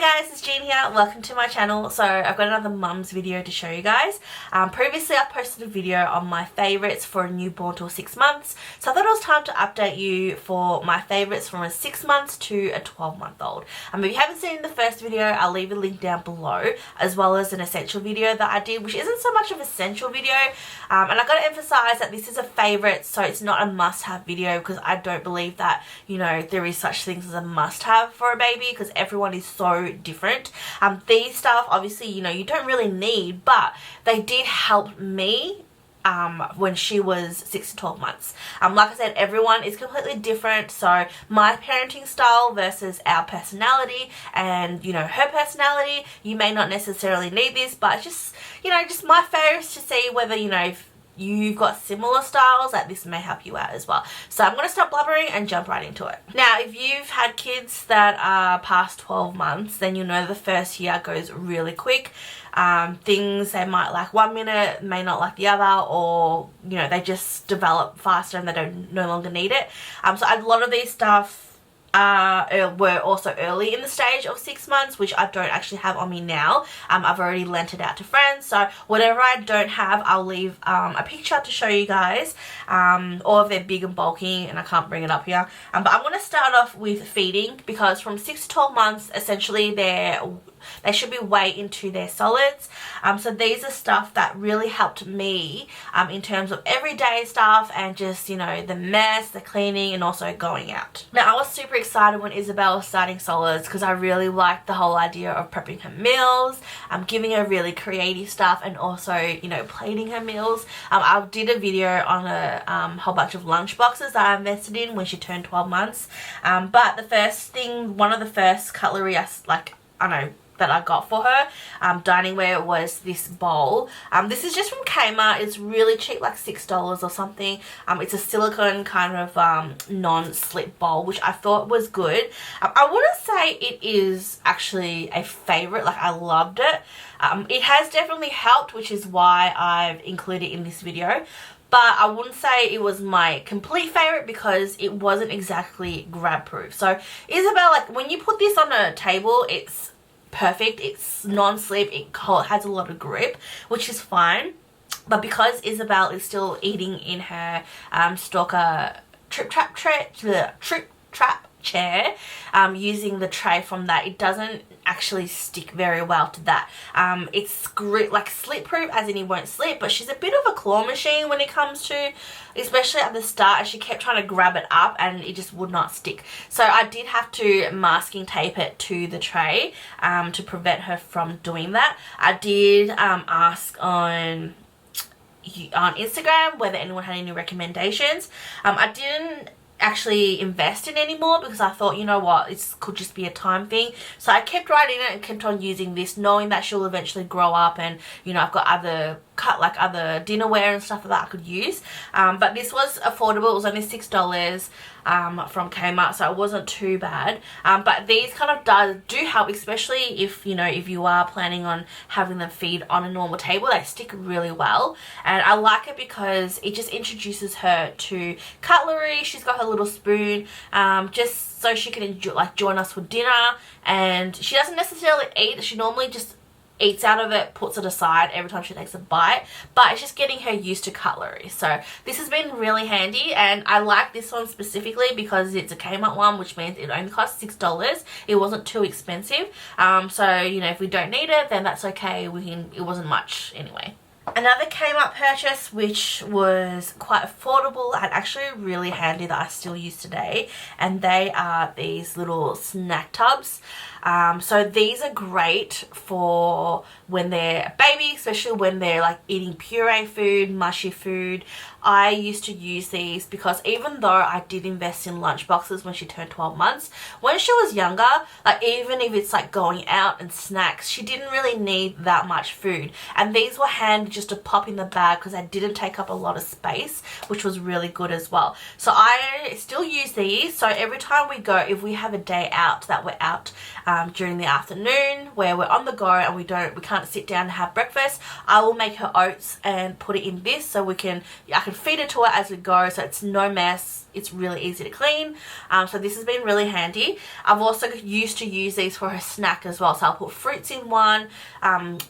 Hi guys, it's Jean here. Welcome to my channel. So I've got another mum's video to show you guys. Previously I posted a video on my favourites for a newborn till 6 months. So I thought it was time to update you for my favourites from a 6 months to a 12-month-old. If you haven't seen the first video, I'll leave a link down below, as well as an essential video that I did, which isn't so much of an essential video. And I got to emphasise that this is a favourite, so it's not a must-have video, because I don't believe that, you know, there is such things as a must-have for a baby, because everyone is so different. These stuff, obviously, you know, you don't really need, but they did help me when she was 6 to 12 months. Like I said, everyone is completely different, so my parenting style versus our personality and, you know, her personality, you may not necessarily need this, but just, you know, just my favourites to see whether, you know, if you've got similar styles, that this may help you out as well. So I'm going to stop blubbering and jump right into it. Now, if you've had kids that are past 12 months, then you know the first year goes really quick. Things they might like 1 minute may not like the other, or, you know, they just develop faster and they don't no longer need it. So a lot of these stuff were also early in the stage of 6 months, which I don't actually have on me now. I've already lent it out to friends, so whatever I don't have, I'll leave a picture to show you guys, or if they're big and bulky and I can't bring it up here. But I'm going to start off with feeding, because from 6 to 12 months essentially they should be way into their solids. So these are stuff that really helped me in terms of everyday stuff and just, you know, the mess, the cleaning, and also going out. Now, I was super excited when Isabel was starting solids, because I really liked the whole idea of prepping her meals, giving her really creative stuff, and also, you know, plating her meals. I did a video on a whole bunch of lunch boxes that I invested in when she turned 12 months. But the first thing, one of the first cutlery that I got for her, dining ware, was this bowl. This is just from Kmart. It's really cheap, like $6 or something. It's a silicone kind of non-slip bowl, which I thought was good. I wouldn't say it is actually a favourite, like I loved it. It has definitely helped, which is why I've included it in this video. But I wouldn't say it was my complete favourite, because it wasn't exactly grab proof. So Isabel, like, when you put this on a table, it's perfect. It's non-slip, it has a lot of grip, which is fine. But because Isabel is still eating in her stalker trip trap chair, using the tray from that, it doesn't actually stick very well to that. It's like slip proof, as in it won't slip, but she's a bit of a claw machine when it comes to, especially at the start, she kept trying to grab it up and it just would not stick. So I did have to masking tape it to the tray to prevent her from doing that. I did ask on Instagram whether anyone had any recommendations. I didn't actually invest in anymore, because I thought, you know what, it could just be a time thing. So I kept right in it and kept on using this, knowing that she'll eventually grow up, and, you know, I've got other other dinnerware and stuff that I could use. But this was affordable. It was only $6 from Kmart, so it wasn't too bad. But these kind of do help, especially if, you know, if you are planning on having them feed on a normal table. They stick really well, and I like it because it just introduces her to cutlery. She's got her little spoon, just so she can join us for dinner, and she doesn't necessarily eat. She normally just eats out of it, puts it aside every time she takes a bite, but it's just getting her used to cutlery. So this has been really handy, and I like this one specifically because it's a Kmart one, which means it only costs $6. It wasn't too expensive. So, you know, if we don't need it, then that's okay. It wasn't much anyway. Another Kmart purchase, which was quite affordable and actually really handy, that I still use today, and they are these little snack tubs. So these are great for when they're a baby, especially when they're like eating puree food, mushy food. I used to use these because even though I did invest in lunch boxes when she turned 12 months, when she was younger, like even if it's like going out and snacks, she didn't really need that much food. And these were handy just to pop in the bag because they didn't take up a lot of space, which was really good as well. So I still use these. So every time we go, if we have a day out that we're out, during the afternoon where we're on the go and we can't sit down and have breakfast, I will make her oats and put it in this so I can feed it to her as we go, so it's no mess. It's really easy to clean. So this has been really handy. I've also used to use these for her snack as well. So I'll put fruits in one,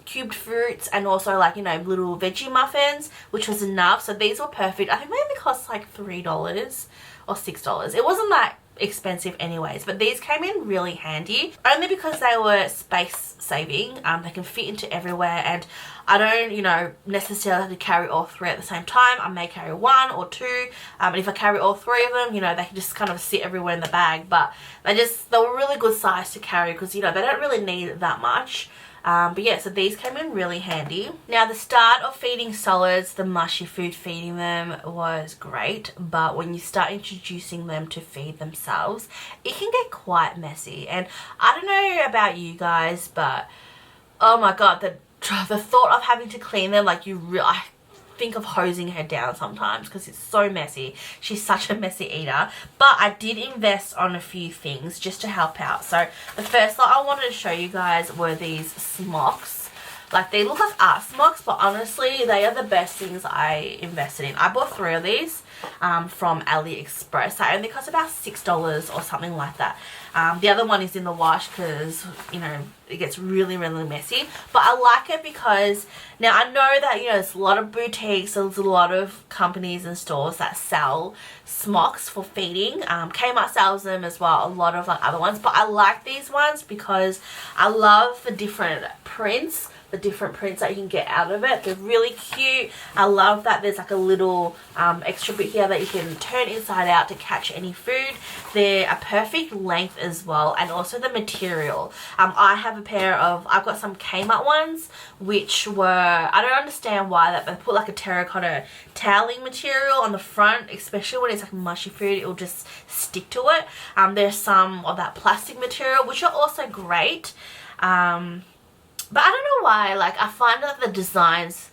cubed fruits, and also like, you know, little veggie muffins, which was enough. So these were perfect. I think they only cost like $3 or $6. It wasn't that expensive anyways, but these came in really handy only because they were space saving. They can fit into everywhere, and I don't, you know, necessarily have to carry all three at the same time. I may carry one or two, and if I carry all three of them, you know, they can just kind of sit everywhere in the bag. But they were really good size to carry because, you know, they don't really need that much. But yeah, so these came in really handy. Now, the start of feeding solids, the mushy food feeding them was great, but when you start introducing them to feed themselves, it can get quite messy. And I don't know about you guys, but oh my god, the thought of having to clean them, like I think of hosing her down sometimes because it's so messy. She's such a messy eater. But I did invest on a few things just to help out. So the first lot I wanted to show you guys were these smocks. Like, they look like art smocks, but honestly they are the best things I invested in. I bought 3 of these from AliExpress. They only cost about $6 or something like that. The other one is in the wash because, you know, it gets really, really messy. But I like it because now I know that, you know, there's a lot of boutiques, there's a lot of companies and stores that sell smocks for feeding. Kmart sells them as well, a lot of like other ones. But I like these ones because I love the different prints. The different prints that you can get out of it. They're really cute. I love that there's like a little extra bit here that you can turn inside out to catch any food. They're a perfect length as well, and also the material. I have a pair of, I've got some Kmart ones which were, I don't understand why that they put like a terracotta toweling material on the front, especially when it's like mushy food, it will just stick to it. There's some of that plastic material which are also great. But I don't know why, like, I find that the designs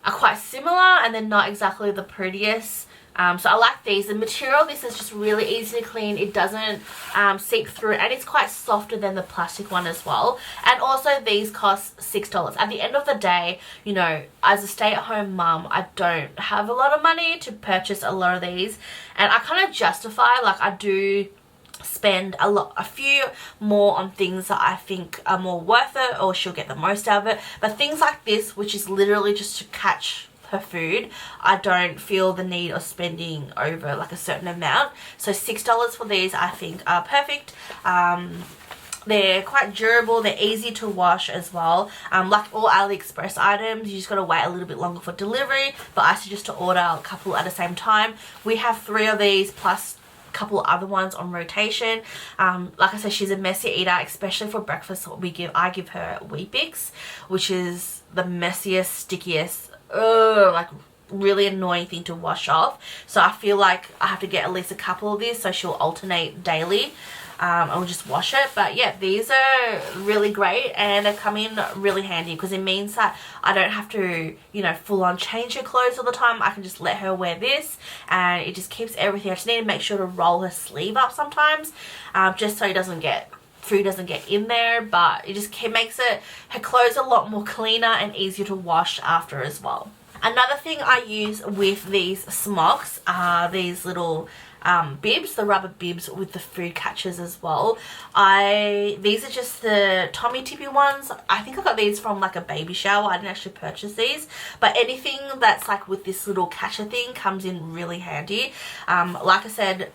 are quite similar and they're not exactly the prettiest. So I like these. The material, this is just really easy to clean. It doesn't seep through, and it's quite softer than the plastic one as well. And also these cost $6. At the end of the day, you know, as a stay-at-home mum, I don't have a lot of money to purchase a lot of these. And I kind of justify, like, I do spend a few more on things that I think are more worth it, or she'll get the most out of it. But things like this, which is literally just to catch her food, I don't feel the need of spending over like a certain amount. So $6 for these I think are perfect. They're quite durable, they're easy to wash as well. Like all AliExpress items, you just gotta wait a little bit longer for delivery, but I suggest to order a couple at the same time. We have 3 of these plus couple other ones on rotation. Like I said, she's a messy eater, especially for breakfast. I give her Weet-Bix, which is the messiest, stickiest, like really annoying thing to wash off. So I feel like I have to get at least a couple of these, so she'll alternate daily. I'll just wash it. But yeah, these are really great and they come in really handy because it means that I don't have to, you know, full on change her clothes all the time. I can just let her wear this and it just keeps everything. I just need to make sure to roll her sleeve up sometimes, just so food doesn't get in there, but it just makes her clothes a lot more cleaner and easier to wash after as well. Another thing I use with these smocks are these little bibs, the rubber bibs with the food catchers as well. These are just the Tommy Tippy ones. I think I got these from like a baby shower. I didn't actually purchase these, but anything that's like with this little catcher thing comes in really handy. Like I said,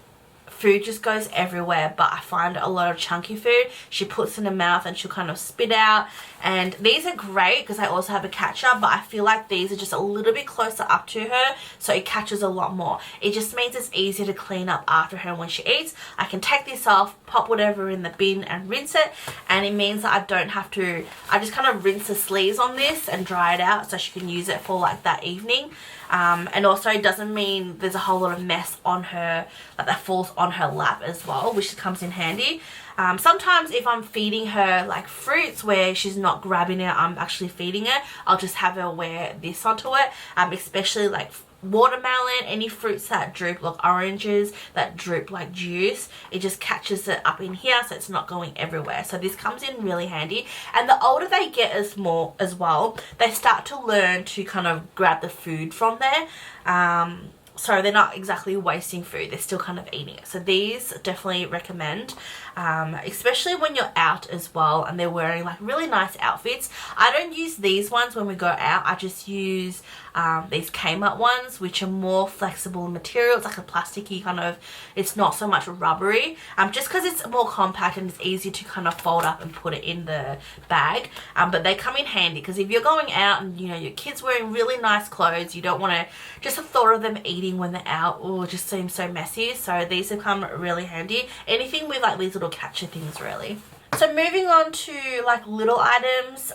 food just goes everywhere, but I find a lot of chunky food she puts in her mouth and she'll kind of spit out. And these are great because I also have a catcher, but I feel like these are just a little bit closer up to her, so it catches a lot more. It just means it's easier to clean up after her when she eats. I can take this off, pop whatever in the bin and rinse it, and it means that I don't have to, I just kind of rinse the sleeves on this and dry it out so she can use it for like that evening. And also it doesn't mean there's a whole lot of mess on her, like that falls on her lap as well, which comes in handy. Sometimes if I'm feeding her like fruits where she's not grabbing it, I'm actually feeding it, I'll just have her wear this onto it, especially like watermelon, any fruits that droop, like oranges that droop like juice, it just catches it up in here so it's not going everywhere. So this comes in really handy. And the older they get as well, they start to learn to kind of grab the food from there. So they're not exactly wasting food, they're still kind of eating it. So these definitely recommend, especially when you're out as well and they're wearing like really nice outfits. I don't use these ones when we go out, I just use these Kmart ones, which are more flexible material. It's like a plasticky kind of, it's not so much rubbery, just because it's more compact and it's easy to kind of fold up and put it in the bag. But they come in handy because if you're going out and you know your kids wearing really nice clothes, you don't want to, just the thought of them eating when they're out, it just seems so messy. So these have come really handy. Anything with like these little catcher things really. So moving on to like little items,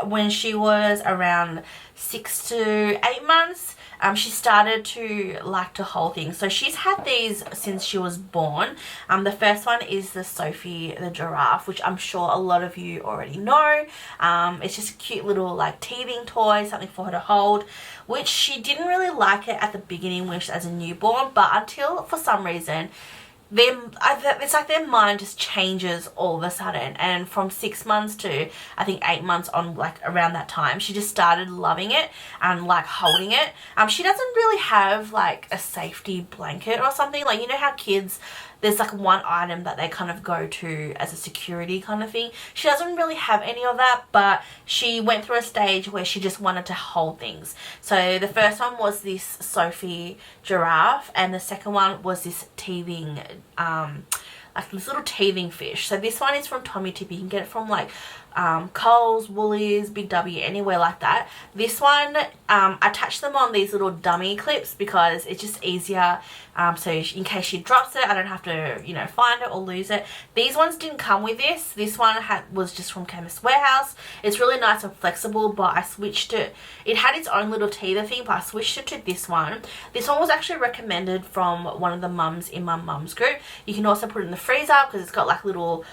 when she was around 6 to 8 months, she started to like to hold things. So she's had these since she was born. The first one is the Sophie the giraffe, which I'm sure a lot of you already know. It's just a cute little like teething toy, something for her to hold, which she didn't really like it at the beginning when she was as a newborn, but until for some reason it's like their mind just changes all of a sudden, and from 6 months to I think 8 months on, like around that time, she just started loving it and like holding it. She doesn't really have like a safety blanket or something, like you know how kids, there's like one item that they kind of go to as a security kind of thing. She doesn't really have any of that, but she went through a stage where she just wanted to hold things. So the first one was this Sophie giraffe, and the second one was this teething, like this little teething fish. So this one is from Tommy Tip. You can get it from like Coles, Woolies, Big W, anywhere like that. This one, I attach them on these little dummy clips because it's just easier. So in case she drops it, I don't have to, you know, find it or lose it. These ones didn't come with this. This one was just from Chemist Warehouse. It's really nice and flexible, but I switched it. It had its own little teether thing, but I switched it to this one. This one was actually recommended from one of the mums in my mum's group. You can also put it in the freezer because it's got like little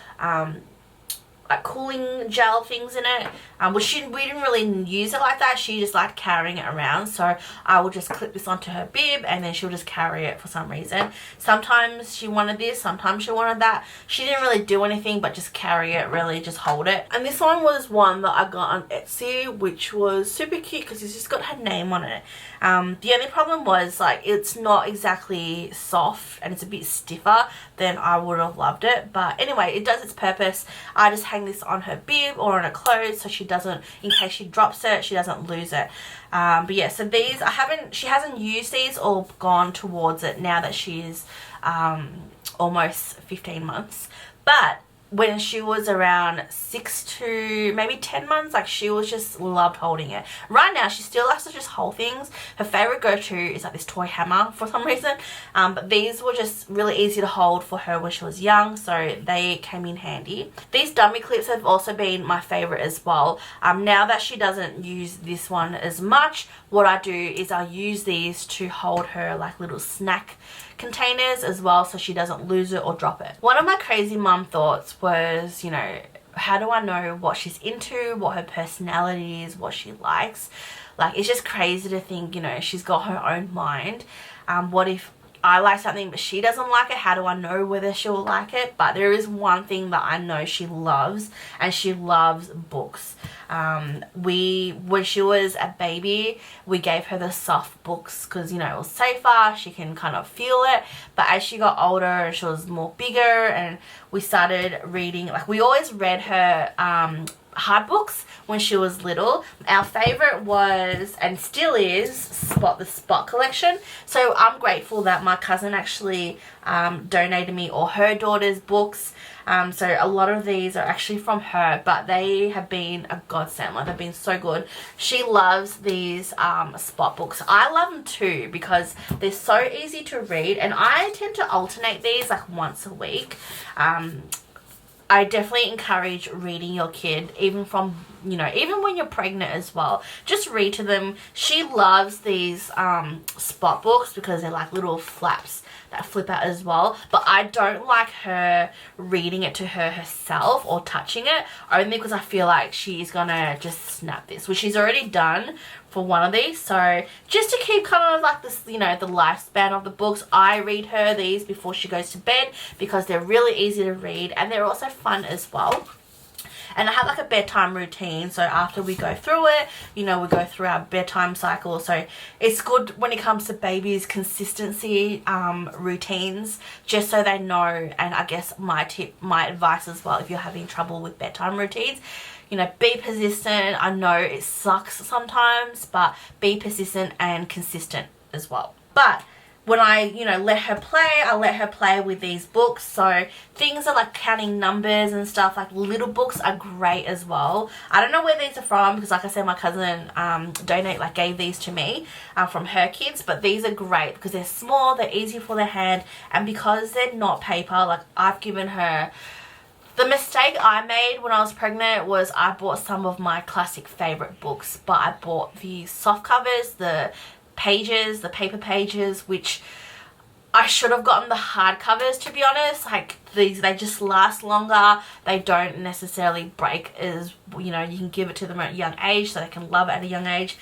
like cooling gel things in it, which we didn't really use it like that. She just liked carrying it around, so I will just clip this onto her bib and then she'll just carry it for some reason. Sometimes she wanted this, sometimes she wanted that. She didn't really do anything but just carry it, really just hold it. And this one was one that I got on Etsy, which was super cute because it's just got her name on it. The only problem was like it's not exactly soft and it's a bit stiffer than I would have loved it, but anyway, it does its purpose. I just hang this on her bib or on her clothes so she doesn't, in case she drops it, she doesn't lose it. But yeah, so these she hasn't used these or gone towards it now that she's almost 15 months, but when she was around 6 to maybe 10 months, like she was just loved holding it. Right now she still likes to just hold things. Her favorite go-to is like this toy hammer for some reason, but these were just really easy to hold for her when she was young, so they came in handy. These dummy clips have also been my favorite as well. Now that she doesn't use this one as much, what I do is I use these to hold her like little snack containers as well, so she doesn't lose it or drop it. One of my crazy mum thoughts was, you know, how do I know what she's into, what her personality is, what she likes? Like, it's just crazy to think, you know, she's got her own mind. What if I like something but she doesn't like it? How do I know whether she'll like it? But there is one thing that I know she loves, and she loves books. When she was a baby, we gave her the soft books because, you know, it was safer, she can kind of feel it. But as she got older and she was more bigger and we started reading, like we always read her hard books when she was little. Our favorite was, and still is, the Spot collection. So I'm grateful that my cousin actually donated me all her daughter's books. So a lot of these are actually from her, but they have been a godsend. Like, they've been so good. She loves these Spot books. I love them too because they're so easy to read, and I tend to alternate these like once a week. I definitely encourage reading your kid, even from, you know, even when you're pregnant as well. Just read to them. She loves these Spot books because they're like little flaps that flip out as well. But I don't like her reading it to her herself or touching it, only because I feel like she's gonna just snap this, which she's already done for one of these. So just to keep kind of like this, you know, the lifespan of the books, I read her these before she goes to bed because they're really easy to read and they're also fun as well. And I have like a bedtime routine, so after we go through it, you know, we go through our bedtime cycle. So it's good when it comes to babies' consistency routines, just so they know. And I guess my advice as well, if you're having trouble with bedtime routines, you know, be persistent. I know it sucks sometimes, but be persistent and consistent as well. But when I, you know, let her play, I let her play with these books. So things are like counting numbers and stuff, like little books are great as well. I don't know where these are from because, like I said, my cousin gave these to me from her kids. But these are great because they're small, they're easy for their hand, and because they're not paper, like I've given her. The mistake I made when I was pregnant was I bought some of my classic favorite books, but I bought the soft covers, the pages, the paper pages, which I should have gotten the hard covers, to be honest. Like these, they just last longer. They don't necessarily break as, you know, you can give it to them at a young age so they can love it at a young age.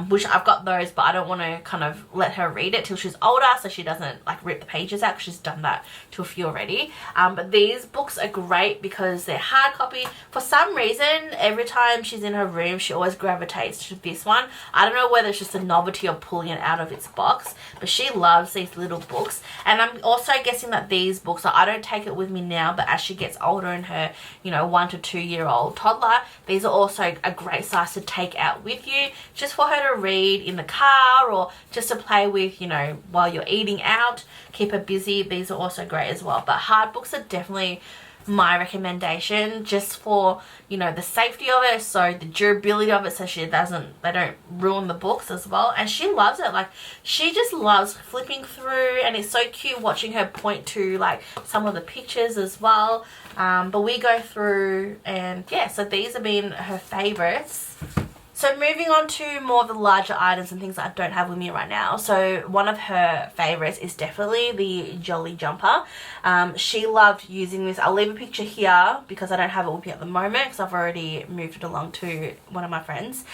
Which I've got those, but I don't want to kind of let her read it till she's older so she doesn't like rip the pages out. She's done that to a few already. But these books are great because they're hard copy. For some reason, every time she's in her room, she always gravitates to this one. I don't know whether it's just a novelty of pulling it out of its box, but she loves these little books. And I'm also guessing that these books, I don't take it with me now, but as she gets older in her, you know, 1 to 2 year old toddler, these are also a great size to take out with you, just for her to read in the car or just to play with, you know, while you're eating out, keep her busy. These are also great as well. But hard books are definitely my recommendation, just for, you know, the safety of it, so the durability of it, so they don't ruin the books as well. And she loves it. Like she just loves flipping through, and it's so cute watching her point to like some of the pictures as well. But we go through, and yeah, so these have been her favorites. So moving on to more of the larger items and things that I don't have with me right now. So one of her favorites is definitely the Jolly Jumper. She loved using this. I'll leave a picture here because I don't have it with me at the moment because I've already moved it along to one of my friends.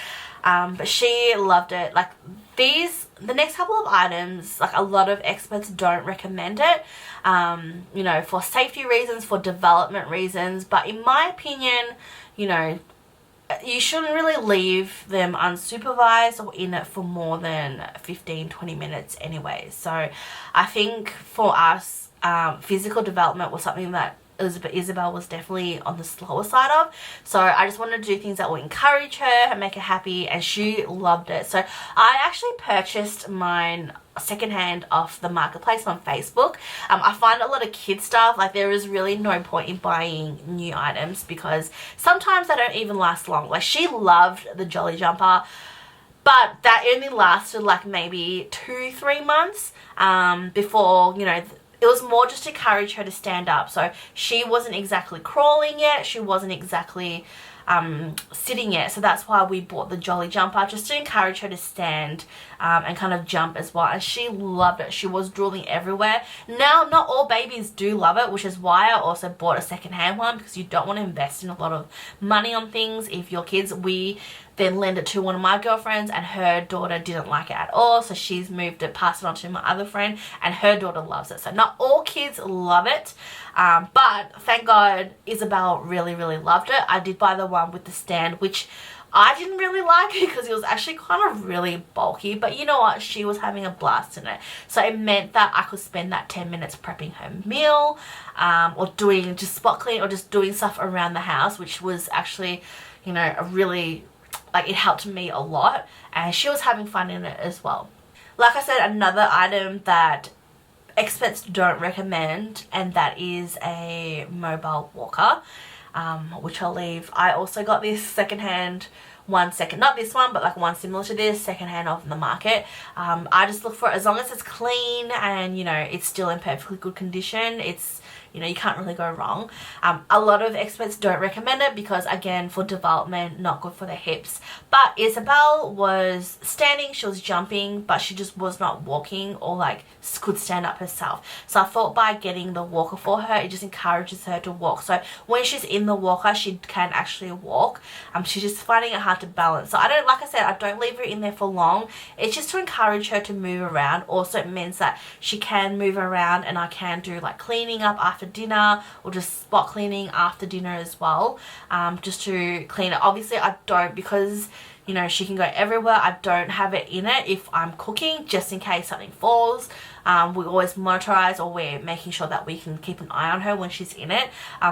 But she loved it. Like the next couple of items, like a lot of experts don't recommend it, you know, for safety reasons, for development reasons. But in my opinion, you know, you shouldn't really leave them unsupervised or in it for more than 15-20 minutes anyway. So I think for us, physical development was something that Isabel was definitely on the slower side of. So I just wanted to do things that will encourage her and make her happy, and she loved it. So I actually purchased mine secondhand off the marketplace on Facebook. I find a lot of kid stuff, like there is really no point in buying new items because sometimes they don't even last long. Like she loved the Jolly Jumper, but that only lasted like maybe 2-3 months before, you know, it was more just to encourage her to stand up. So she wasn't exactly crawling yet, she wasn't exactly sitting yet, so that's why we bought the Jolly Jumper, just to encourage her to stand and kind of jump as well. And she loved it. She was drooling everywhere. Now, not all babies do love it, which is why I also bought a second-hand one, because you don't want to invest in a lot of money on things if your kids. We then lent it to one of my girlfriends, and her daughter didn't like it at all, so she's moved it, passed it on to my other friend, and her daughter loves it. So not all kids love it, but thank God Isabel really loved it. I did buy the one with the stand, which I didn't really like because it was actually kind of really bulky, but you know what, she was having a blast in it. So it meant that I could spend that 10 minutes prepping her meal, or doing just spot cleaning, or just doing stuff around the house, which was actually, you know, a really, like, it helped me a lot, and she was having fun in it as well. Like I said, another item that experts don't recommend, and that is a mobile walker, which I'll leave. I also got this secondhand, not this one, but like one similar to this, secondhand off the market. I just look for it as long as it's clean and, you know, it's still in perfectly good condition. It's you know, you can't really go wrong. A lot of experts don't recommend it because, again, for development, not good for the hips. But Isabel was standing, she was jumping, but she just was not walking or like could stand up herself. So I thought by getting the walker for her, it just encourages her to walk. So when she's in the walker, she can actually walk. She's just finding it hard to balance. So I don't, like I said, I don't leave her in there for long. It's just to encourage her to move around. Also, it means that she can move around, and I can do like cleaning up after dinner or just spot cleaning after dinner as well, just to clean it. Obviously I don't, because you know, she can go everywhere. I don't have it in it if I'm cooking, just in case something falls. We always monitorize, or we're making sure that we can keep an eye on her when she's in it.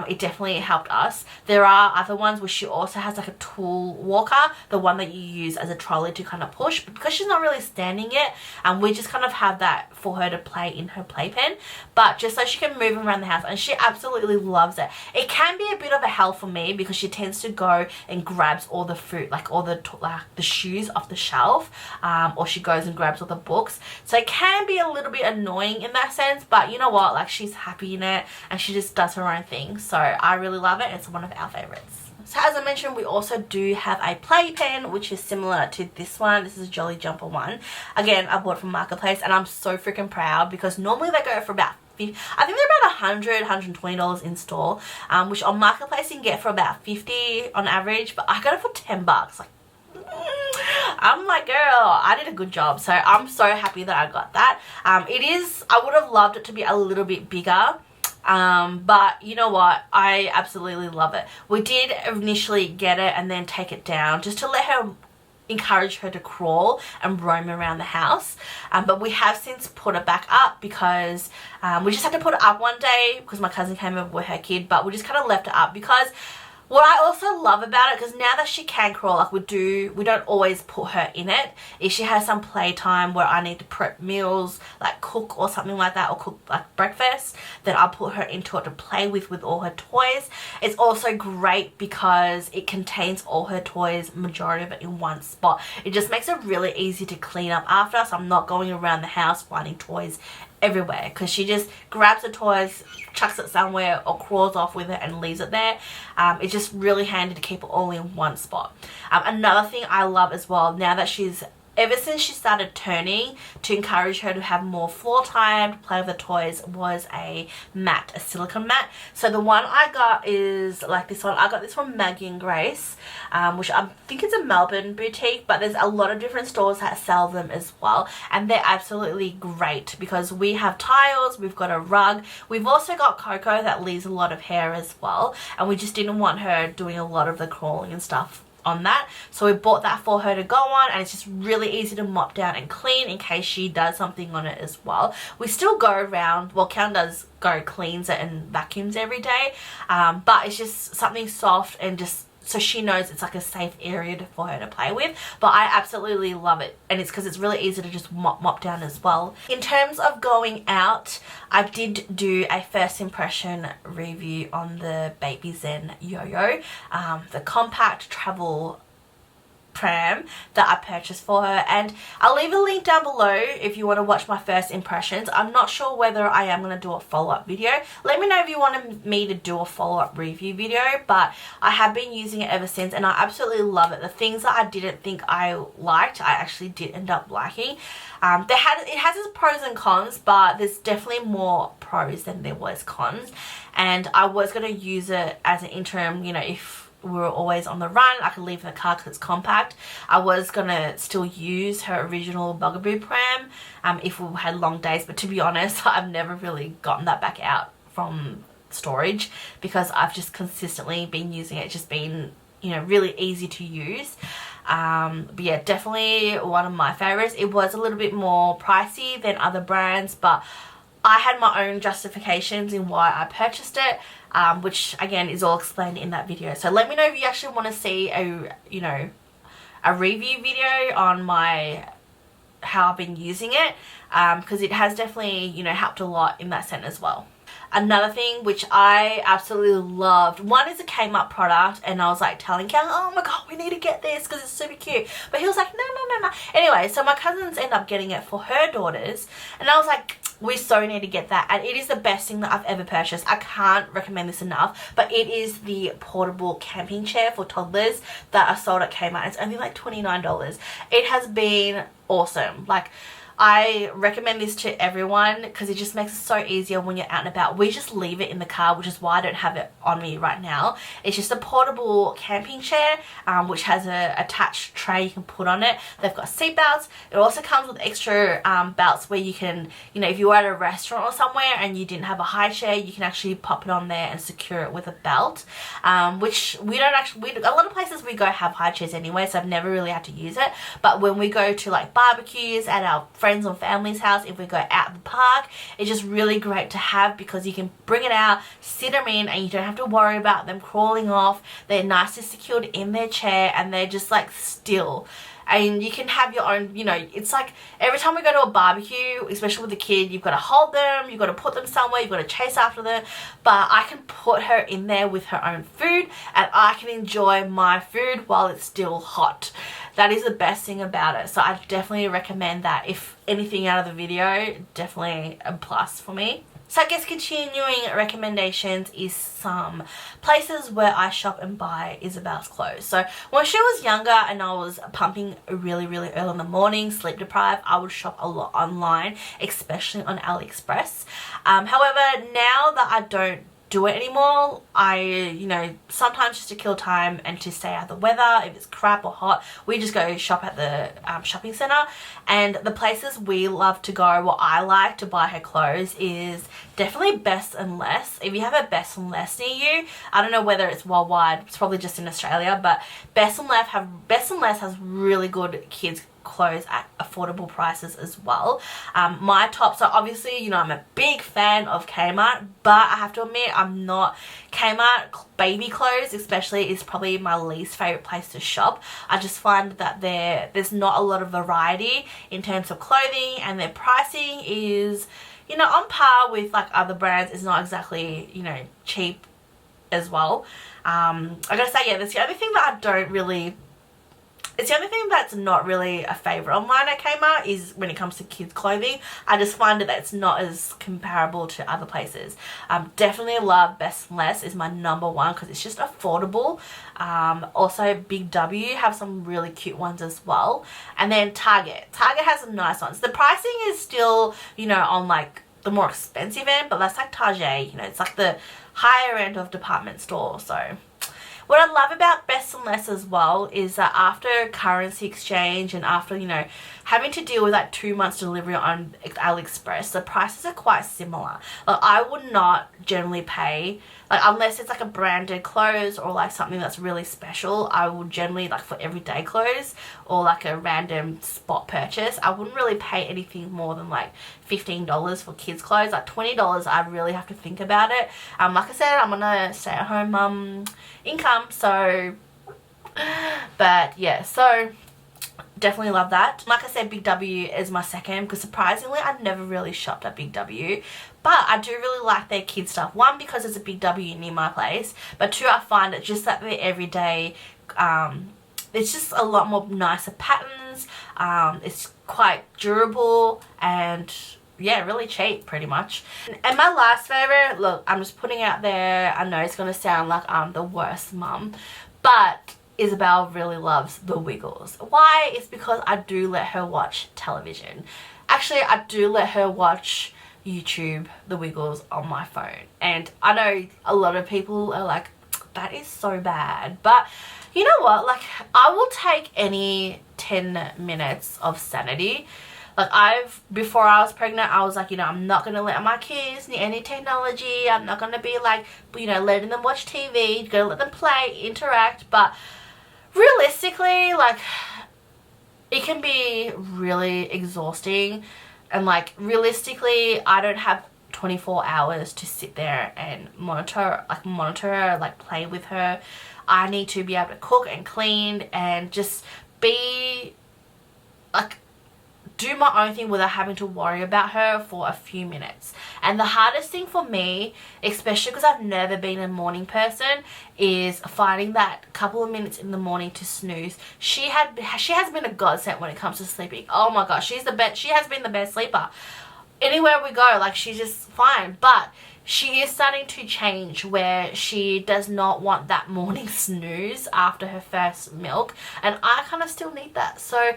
It definitely helped us. There are other ones where she also has like a tool walker, the one that you use as a trolley to kind of push, but because she's not really standing yet, we just kind of have that for her to play in her playpen, but just so she can move around the house, and she absolutely loves it. It can be a bit of a hell for me because she tends to go and grabs all the fruit, like all the shoes off the shelf, or she goes and grabs all the books, so it can be a little bit annoying in that sense, but you know what, like she's happy in it and she just does her own thing. So I really love it. It's one of our favorites. So as I mentioned, we also do have a playpen which is similar to this one. This is a Jolly Jumper one. Again, I bought it from Marketplace, and I'm so freaking proud because normally they go for about I think they're about $100, $120 in store, which on Marketplace you can get for about $50 on average, but I got it for $10. Like, I'm like, girl, I did a good job. So I'm so happy that I got that. I would have loved it to be a little bit bigger, but you know what, I absolutely love it. We did initially get it and then take it down just to let her, encourage her to crawl and roam around the house, but we have since put it back up because we just had to put it up one day because my cousin came over with her kid, but we just kind of left it up because what I also love about it, because now that she can crawl, like we don't always put her in it. If she has some playtime where I need to prep meals, like cook or something like that, or cook like breakfast, then I'll put her into it to play with all her toys. It's also great because it contains all her toys, majority of it in one spot. It just makes it really easy to clean up after, so I'm not going around the house finding toys everywhere, because she just grabs the toys, chucks it somewhere, or crawls off with it and leaves it there. It's just really handy to keep it all in one spot. Another thing I love as well, now that ever since she started turning, to encourage her to have more floor time, to play with the toys, was a mat, a silicone mat. So the one I got is like this one. I got this from Maggie and Grace, which I think it's a Melbourne boutique, but there's a lot of different stores that sell them as well, and they're absolutely great because we have tiles, we've got a rug, we've also got Coco that leaves a lot of hair as well, and we just didn't want her doing a lot of the crawling and stuff on that, so we bought that for her to go on, and it's just really easy to mop down and clean in case she does something on it as well. We still go around, well, Count does go cleans it and vacuums every day, but it's just something soft and just so she knows it's like a safe area for her to play with. But I absolutely love it, and it's because it's really easy to just mop down as well. In terms of going out, I did do a first impression review on the BabyZen Yoyo, the compact travel pram that I purchased for her, and I'll leave a link down below if you want to watch my first impressions. I'm not sure whether I am going to do a follow-up video. Let me know if you wanted me to do a follow-up review video, but I have been using it ever since, and I absolutely love it. The things that I didn't think I liked, I actually did end up liking. It has its pros and cons, but there's definitely more pros than there was cons, and I was going to use it as an interim, you know, if we were always on the run, I could leave in the car because it's compact. I was gonna still use her original Bugaboo pram if we had long days, but to be honest, I've never really gotten that back out from storage because I've just consistently been using it. It's just been, you know, really easy to use. But yeah, definitely one of my favorites. It was a little bit more pricey than other brands, but I had my own justifications in why I purchased it, which again is all explained in that video. So let me know if you actually want to see a review video on how I've been using it, because it has definitely, you know, helped a lot in that sense as well. Another thing which I absolutely loved, one is a Kmart product, and I was like telling Cal, oh my god, we need to get this because it's super cute, but he was like, no. Anyway, so my cousins end up getting it for her daughters, and I was like, we so need to get that, and it is the best thing that I've ever purchased. I can't recommend this enough, but it is the portable camping chair for toddlers that I sold at Kmart. It's only like $29. It has been awesome. Like, I recommend this to everyone because it just makes it so easier when you're out and about. We just leave it in the car, which is why I don't have it on me right now. It's just a portable camping chair, which has a attached tray you can put on it. They've got seat belts. It also comes with extra belts where you can, you know, if you were at a restaurant or somewhere and you didn't have a high chair, you can actually pop it on there and secure it with a belt, which we don't actually, a lot of places we go have high chairs anyway, so I've never really had to use it. But when we go to like barbecues at our friends or family's house, if we go out the park, it's just really great to have because you can bring it out, sit them in, and you don't have to worry about them crawling off. They're nicely secured in their chair and they're just like still. And you can have your own, you know, it's like every time we go to a barbecue, especially with the kid, you've got to hold them, you've got to put them somewhere, you've got to chase after them. But I can put her in there with her own food and I can enjoy my food while it's still hot. That is the best thing about it. So I definitely recommend that. If anything out of the video, definitely a plus for me. So I guess continuing recommendations is some places where I shop and buy Isabel's clothes. So when she was younger and I was pumping really early in the morning, sleep deprived, I would shop a lot online, especially on AliExpress. However, now that I don't do it anymore, I, you know, sometimes just to kill time and to stay out of the weather, if it's crap or hot, we just go shop at the shopping centre. And the places we love to go, what I like to buy her clothes, is definitely Best and Less. If you have a Best and Less near you, I don't know whether it's worldwide, it's probably just in Australia, but Best and Less has really good kids clothes at affordable prices as well. My top, so obviously, you know, I'm a big fan of Kmart, but I have to admit I'm not, Kmart baby clothes especially is probably my least favorite place to shop. I just find that there's not a lot of variety in terms of clothing, and their pricing is, you know, on par with like other brands. It's not exactly, you know, cheap as well. I gotta say, yeah, that's the only thing that I don't really, it's the only thing that's not really a favourite of mine at Kmart is when it comes to kids clothing. I just find that it's not as comparable to other places. Definitely love Best and Less is my number one because it's just affordable. Also Big W have some really cute ones as well. And then Target. Target has some nice ones. The pricing is still, you know, on like the more expensive end, but that's like Target, you know, it's like the higher end of department store. So what I love about Best and Less as well is that after currency exchange and after, you know, having to deal with like 2 months delivery on AliExpress, the prices are quite similar. Like, I would not generally pay, like, unless it's like a branded clothes or like something that's really special, I would generally, like for everyday clothes or like a random spot purchase, I wouldn't really pay anything more than like $15 for kids clothes. Like $20, I really have to think about it. Like I said, I'm on a stay-at-home mum income, so, but yeah, so definitely love that. Like I said, Big W is my second because surprisingly I've never really shopped at Big W, but I do really like their kids stuff. One, because there's a Big W near my place, but two, I find it just that their everyday, it's just a lot more nicer patterns. It's quite durable and yeah, really cheap pretty much. And my last favourite, look, I'm just putting out there, I know it's going to sound like I'm the worst mum, but Isabel really loves The Wiggles. Why? It's because I do let her watch television. Actually, I do let her watch YouTube, The Wiggles, on my phone. And I know a lot of people are like, that is so bad. But you know what? Like, I will take any 10 minutes of sanity. Like, before I was pregnant, I was like, you know, I'm not going to let my kids near any technology. I'm not going to be like, you know, letting them watch TV. Going to let them play, interact. But realistically, like, it can be really exhausting. And like, realistically, I don't have 24 hours to sit there and monitor her, like play with her. I need to be able to cook and clean and just be like, do my own thing without having to worry about her for a few minutes. And the hardest thing for me, especially because I've never been a morning person, is finding that couple of minutes in the morning to snooze. She has been a godsend when it comes to sleeping. Oh my gosh, she's the best. She has been the best sleeper. anywhere we go, like, she's just fine. But she is starting to change where she does not want that morning snooze after her first milk, and I kind of still need that. So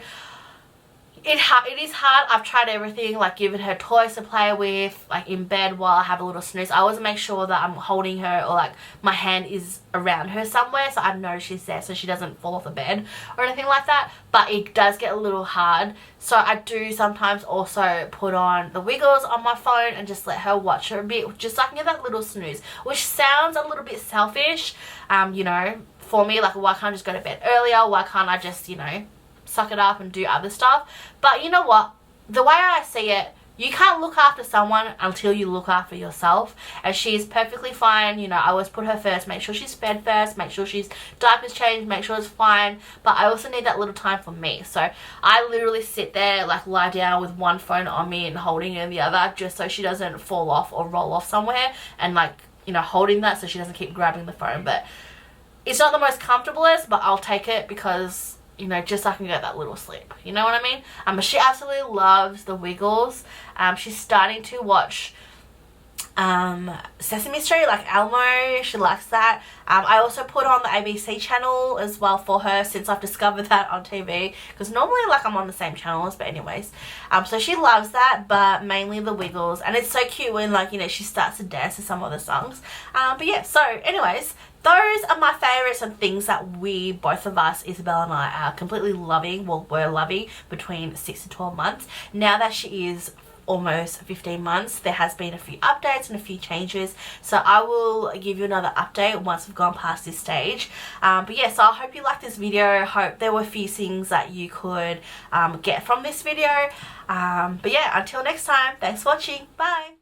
it is hard. I've tried everything, like giving her toys to play with, like in bed while I have a little snooze. I always make sure that I'm holding her, or like my hand is around her somewhere so I know she's there, so she doesn't fall off the bed or anything like that. But it does get a little hard, so I do sometimes also put on the Wiggles on my phone and just let her watch her a bit, just so I can get that little snooze, which sounds a little bit selfish, you know, for me. Like, why can't I just go to bed earlier? Why can't I just, you know, suck it up and do other stuff? But you know what, the way I see it, you can't look after someone until you look after yourself, and she's perfectly fine. You know, I always put her first, make sure she's fed first, make sure she's diapers changed, make sure it's fine, but I also need that little time for me. So I literally sit there, like lie down with one phone on me and holding it in the other, just so she doesn't fall off or roll off somewhere, and like, you know, holding that so she doesn't keep grabbing the phone. But it's not the most comfortablest, but I'll take it because, you know, just so I can get that little sleep. You know what I mean? But she absolutely loves the Wiggles. She's starting to watch Sesame Street, like Elmo. She likes that. I also put on the ABC channel as well for her, since I've discovered that on TV, because normally, like, I'm on the same channels, but anyways. So she loves that, but mainly the Wiggles. And it's so cute when, like, you know, she starts to dance to some of the songs. But yeah, so anyways, those are my favourites and things that we, both of us, Isabel and I, are completely loving, well, were loving between 6 to 12 months. Now that she is almost 15 months, there has been a few updates and a few changes, so I will give you another update once we've gone past this stage. But yeah, so I hope you liked this video. I hope there were a few things that you could get from this video. But yeah, until next time, thanks for watching. Bye.